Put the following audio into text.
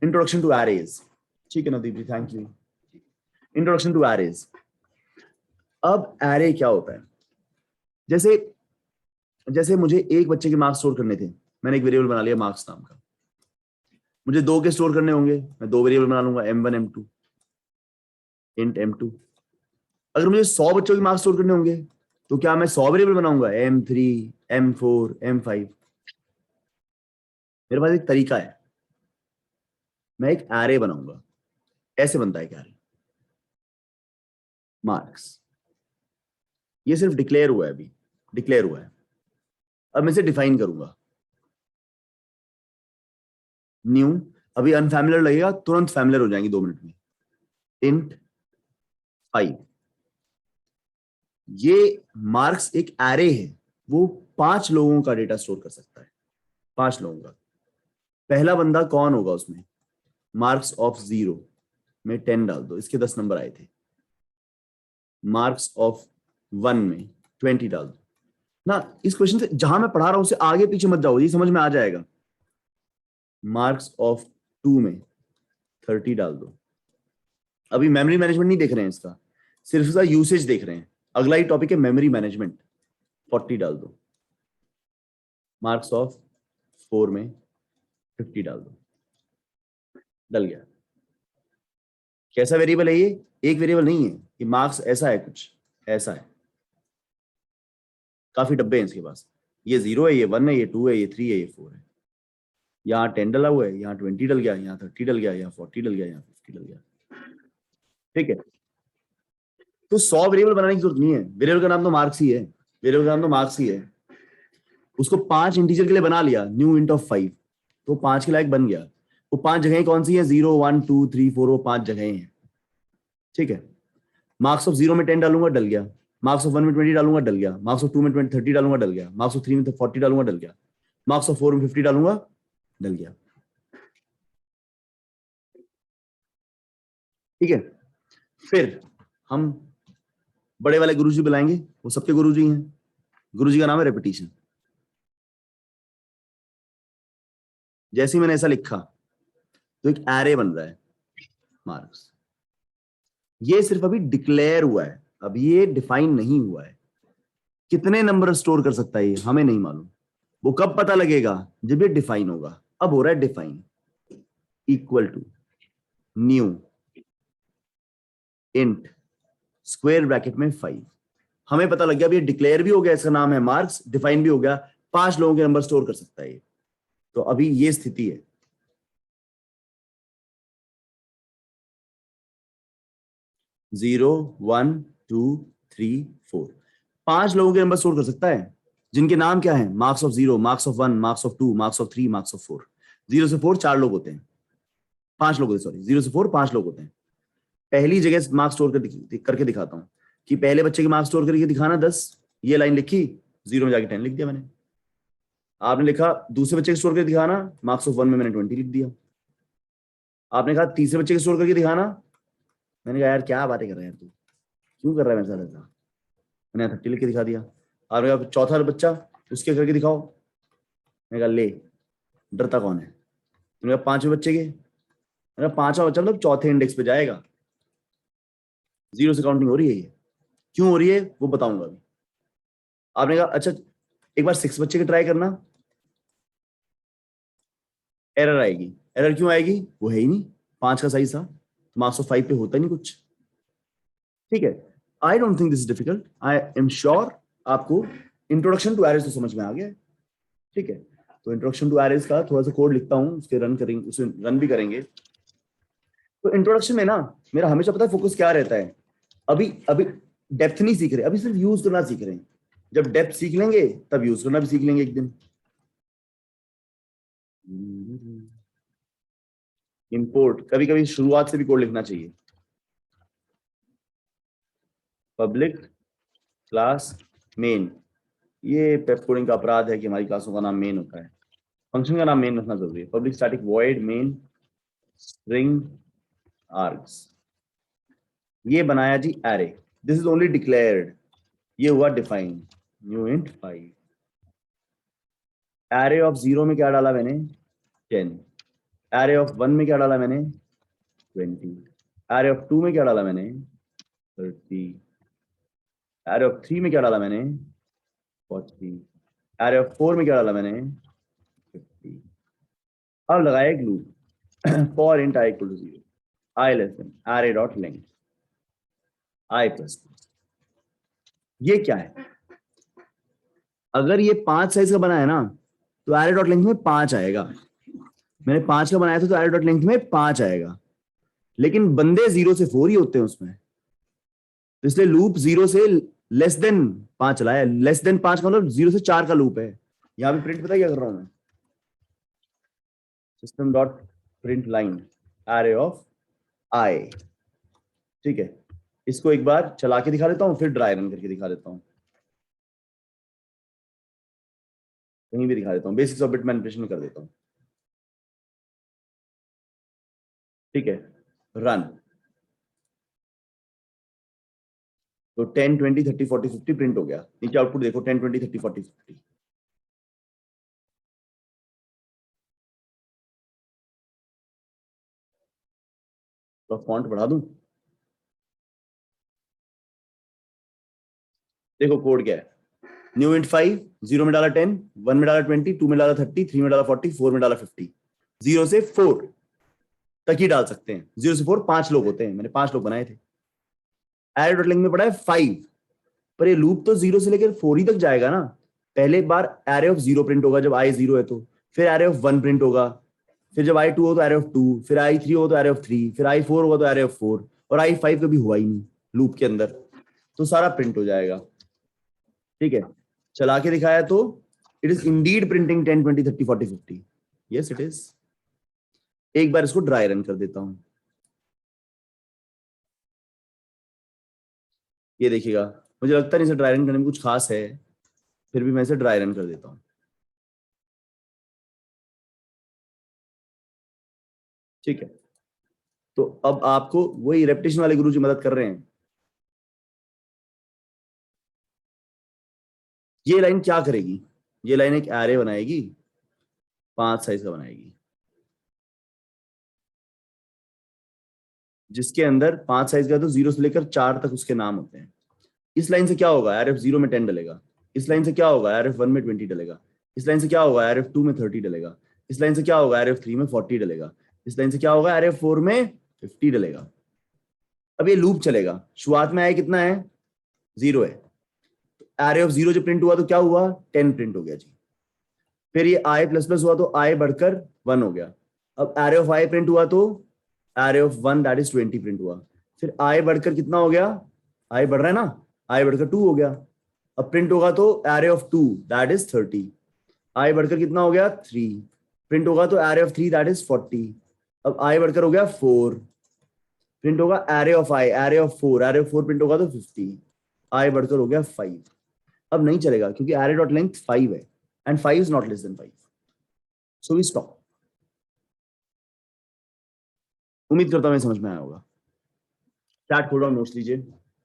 Introduction to arrays. ठीक है Nadeep ji, thank you. Introduction to arrays. अब एरे क्या होता है? जैसे जैसे मुझे एक बच्चे के मार्क्स स्टोर करने थे, मैंने एक वेरिएबल बना लिया मार्क्स नाम का। मुझे दो के स्टोर करने होंगे, मैं दो वेरिएबल बना लूंगा, m1 m2 इंट m2। अगर मुझे 100 बच्चों के मार्क्स स्टोर करने होंगे तो क्या मैं 100 वेरिएबल बनाऊंगा, m3 m4 m5? मेरे पास एक तरीका है, मैं एक एरे बनाऊंगा। ऐसे बनता है एक एरे। मार्क्स, ये सिर्फ डिक्लेयर हुआ है, अभी डिक्लेयर हुआ है। अब मैं इसे डिफाइन करूंगा। न्यू, अभी अनफैमिलियर लगेगा, तुरंत फैमिलियर हो जाएंगे 2 मिनट में। इंट 5। ये मार्क्स एक एरे है, वो 5 लोगों का डेटा स्टोर कर सकता है। 5 लोगों का। पहला बंदा कौन होगा उसमें? मार्क्स ऑफ 0 में 10 डाल दो, इसके 10 नंबर आए थे। मार्क्स ऑफ 1 में 20 डाल दो ना। इस क्वेश्चन से जहां मैं पढ़ा रहा हूं उसे आगे पीछे मत जाओ, ये समझ में आ जाएगा। मार्क्स ऑफ 2 में 30 डाल दो। अभी मेमोरी मैनेजमेंट नहीं देख रहे हैं इसका, सिर्फ इसका यूसेज देख रहे हैं। अगला ही टॉपिक है मेमोरी मैनेजमेंट। 40 डाल दो। मार्क्स ऑफ 4 में 50 डाल दो। डल गया। कैसा वेरिएबल है ये? एक वेरिएबल नहीं है ये, मार्क्स ऐसा है, कुछ ऐसा है। काफी डब्बे हैं इसके पास। ये 0 है, ये 1 है, ये 2 है, ये 3 है, ये 4 है। यहाँ 10 डला हुआ है, यहाँ 20 डल गया, यहाँ 30 डल गया, यहाँ 40 डल गया, यहाँ 50 डल गया। ठीक है, तो 100 वेरिएबल बनाने की जरूरत नहीं है। वेरिएबल का नाम तो मार्क्स ही है। वेरिएबल का नाम तो मार्क्स ही है। उसको 5 इंटीजर के लिए बना लिया, न्यू इंट ऑफ 5, तो 5 के लायक बन गया। वो 5 जगहें कौन सी है? 0 1 2 3 4, वो 5 जगहें हैं। ठीक है, मार्क्स ऑफ 0 में 10 डालूंगा, डल गया। मार्क्स ऑफ 1 में 20 डालूंगा, डल गया। मार्क्स ऑफ 2 में 30 डालूंगा, डल गया। मार्क्स ऑफ 3 में 40 डालूंगा, डल गया। मार्क्स ऑफ 4 में 50 डालूंगा, डल गया। ठीक है, फिर हम बड़े वाले गुरुजी बुलाएंगे, वो सबके गुरुजी हैं। गुरुजी का नाम है रेपिटेशन। जैसे ही मैंने ऐसा लिखा तो एक एरे बन रहा है मार्क्स। ये सिर्फ अभी डिक्लेयर हुआ है, अभी ये डिफाइन नहीं हुआ है। कितने नंबर स्टोर कर सकता है ये हमें नहीं मालूम। वो कब पता लगेगा? जब ये डिफाइन होगा। अब हो रहा है define. Equal to new int square bracket में 5। हमें पता लग गया, अब ये डिक्लेयर भी हो गया, इसका नाम है मार्क्स, डिफाइन भी हो गया, 5 लोगों के नंबर स्टोर कर सकता है ये। तो अभी ये स्थिति है। जीरो 1 2 3 4, 5 लोगों के नंबर स्टोर कर सकता है, जिनके नाम क्या है? Marks of 0, marks of 1, marks of 2, marks of 3, marks of 4। 0 से 4 4 लोग होते हैं, 5 लोग होते हैं, सॉरी 0 से 4 5 लोग होते हैं। पहली जगह मार्क्स स्टोर करके दिखाता हूं कि पहले बच्चे के मार्क्स स्टोर करके दिखाना 10। ये लाइन लिखी, 0 में जाके 10 लिख दिया मैंने। आपने लिखा दूसरे बच्चे के स्टोर करके दिखाना, मार्क्स ऑफ 1 में मैंने 20 लिख दिया। आपने कहा तीसरे बच्चे के स्टोर करके दिखाना, मैंने कहा यार क्या बातें कर रहा है यार तू, क्यों कर रहा है मेरे साथ ऐसा? मैंने 30 लिख के दिखा दिया। आपने कहा चौथा बच्चा, उसके करके दिखाओ। मैंने कहा ले, डरता कौन है? तुमने कहा 5वें बच्चे के। मैंने कहा 5वां बच्चा मतलब चौथे इंडेक्स पे जाएगा। 0 से काउंटिंग हो रही है ये, क्यों हो रही है वो बताऊंगा अभी। आपने कहा अच्छा एक बार 6 बच्चे के ट्राई करना, एरर आएगी। एरर क्यों आएगी? वो है ही नहीं, 5 का साइज था, मार्क्स ऑफ 5 पे होता ही नहीं कुछ। ठीक है, I don't think this is difficult, I am sure आपको इंट्रोडक्शन टू एरेज तो समझ में आ गया। ठीक है, तो इंट्रोडक्शन टू एरेज का थोड़ा सा कोड लिखता हूं, उसके रन करेंगे, उसे रन भी करेंगे। तो इंट्रोडक्शन में ना मेरा हमेशा पता है फोकस क्या रहता है। अभी अभी डेप्थ नहीं सीख रहे, अभी सिर्फ यूज करना सीख रहे हैं। जब डेप्थ सीख लेंगे तब यूज करना भी सीख लेंगे एक दिन। इंपोर्ट, कभी कभी शुरुआत से भी कोड लिखना चाहिए। पब्लिक क्लास मेन, ये पेप कोडिंग का अपराध है कि हमारी क्लासों का नाम मेन होता है। फंक्शन का नाम मेन रखना जरूरी है। Public static void main string args, ये बनाया जी array. This is only declared, ये हुआ define. New int 5। Array of 0 में क्या डाला मैंने? 10। एरे ऑफ 1 में क्या डाला मैंने 20, एरे ऑफ 2 में क्या डाला मैंने 30, एरे ऑफ 3 में क्या डाला मैंने 40, एरे ऑफ 4 में क्या डाला मैंने 50। अब लगाया एक loop for int i equal to 0, i less than array dot length i plus. ये क्या है, अगर ये 5 साइज का बना है ना तो एरे डॉट लेंथ में 5 आएगा, मैंने 5 का बनाया था तो एरे डॉट लेंथ में 5 आएगा, लेकिन बंदे 0 से 4 ही होते हैं उसमें, तो इसलिए लूप 0 से लेस देन 5 चला है। लेस देन 5 का मतलब 0 से 4 का लूप है। यहां पे प्रिंट पता है क्या कर रहा हूं मैं, system dot print line array of i, ठीक है। इसको एक बार चला के दिखा देता हूं, फिर ड्राई रन करके दिखा देता हूं, कहीं भी दिखा देता हूं, बेसिक्स ऑफ बिट मैनिपुलेशन कर देता हूं, ठीक है। रन, तो 10 20 30 40 50 प्रिंट हो गया। नीचे आउटपुट देखो 10 20 30 40 50। तो फॉन्ट बढ़ा दूं, देखो कोड क्या है, न्यू इंट 5, 0 में डाला 10, 1 में डाला 20, 2 में डाला 30, 3 में डाला 40, 4 में डाला 50। 0 से 4 तक ही डाल सकते हैं, 0 से 4 5 लोग होते हैं, मैंने 5 लोग बनाए थे। एरे डॉट लेंथ में पड़ा है 5, पर ये लूप तो 0 से लेकर 4 ही तक जाएगा ना। पहले एक बार एरे ऑफ 0 प्रिंट होगा जब आई 0 है, तो फिर एरे ऑफ 1 प्रिंट होगा, फिर जब आई 2 हो तो एरे ऑफ 2, फिर आई 3 हो तो एरे ऑफ 3, फिर आई 4 होगा तो एरे ऑफ 4, और आई 5 कभी हुआ ही नहीं लूप के अंदर, तो सारा प्रिंट हो जाएगा, ठीक है। चला के दिखाया तो it is Indeed printing 10 20 30 40 50, yes it is. एक बार इसको ड्राई रन कर देता हूं, ये देखिएगा, मुझे लगता नहीं इसे ड्राई रन करने में कुछ खास है, फिर भी मैं इसे ड्राई रन कर देता हूं, ठीक है। तो अब आपको वही रेपिटेशन वाले गुरुजी मदद कर रहे हैं। ये लाइन क्या करेगी, ये लाइन एक एरे बनाएगी, 5 साइज का बनाएगी, जिसके अंदर 5 साइज का तो 0 से लेकर 4 तक उसके नाम होते हैं। इस लाइन से क्या होगा, आरएफ 0 में 10 डलेगा, इस लाइन से क्या होगा, आरएफ 1 में 20 डलेगा, इस लाइन से क्या होगा, आरएफ 2 में 30 डलेगा, इस लाइन से क्या होगा, आरएफ 3 में 40 डलेगा, इस लाइन से क्या होगा, आरएफ 4 में 50 डलेगा। अब ये लूप चलेगा, शुरुआत में आया कितना है 0 है, एरे ऑफ 0 जब प्रिंट हुआ तो क्या हुआ 10 प्रिंट हो गया जी, फिर ये आई प्लस प्लस हुआ तो आई बढ़कर 1 हो गया, अब एरे ऑफ आई प्रिंट हुआ तो array of 1 that is 20 print हुआ, फिर आई बढ़कर कितना हो गया, आई बढ़ रहा है ना, आई बढ़कर 2 हो गया, अब प्रिंट होगा तो एरे ऑफ 2 दैट इज 30, आई बढ़कर कितना हो गया 3, प्रिंट होगा तो एरे ऑफ 3 दैट इज 40, अब आई बढ़कर हो गया 4, प्रिंट होगा array of I, array of 4, array of 4 print होगा तो 50, आई बढ़कर हो गया 5। अब नहीं चलेगा क्योंकि एरे डॉट लेंथ 5 है and 5 is not less than 5, so we stop. उम्मीद करता हूं मैं समझ में आया होगा। चैट खोलो, नोट्स लीजिए।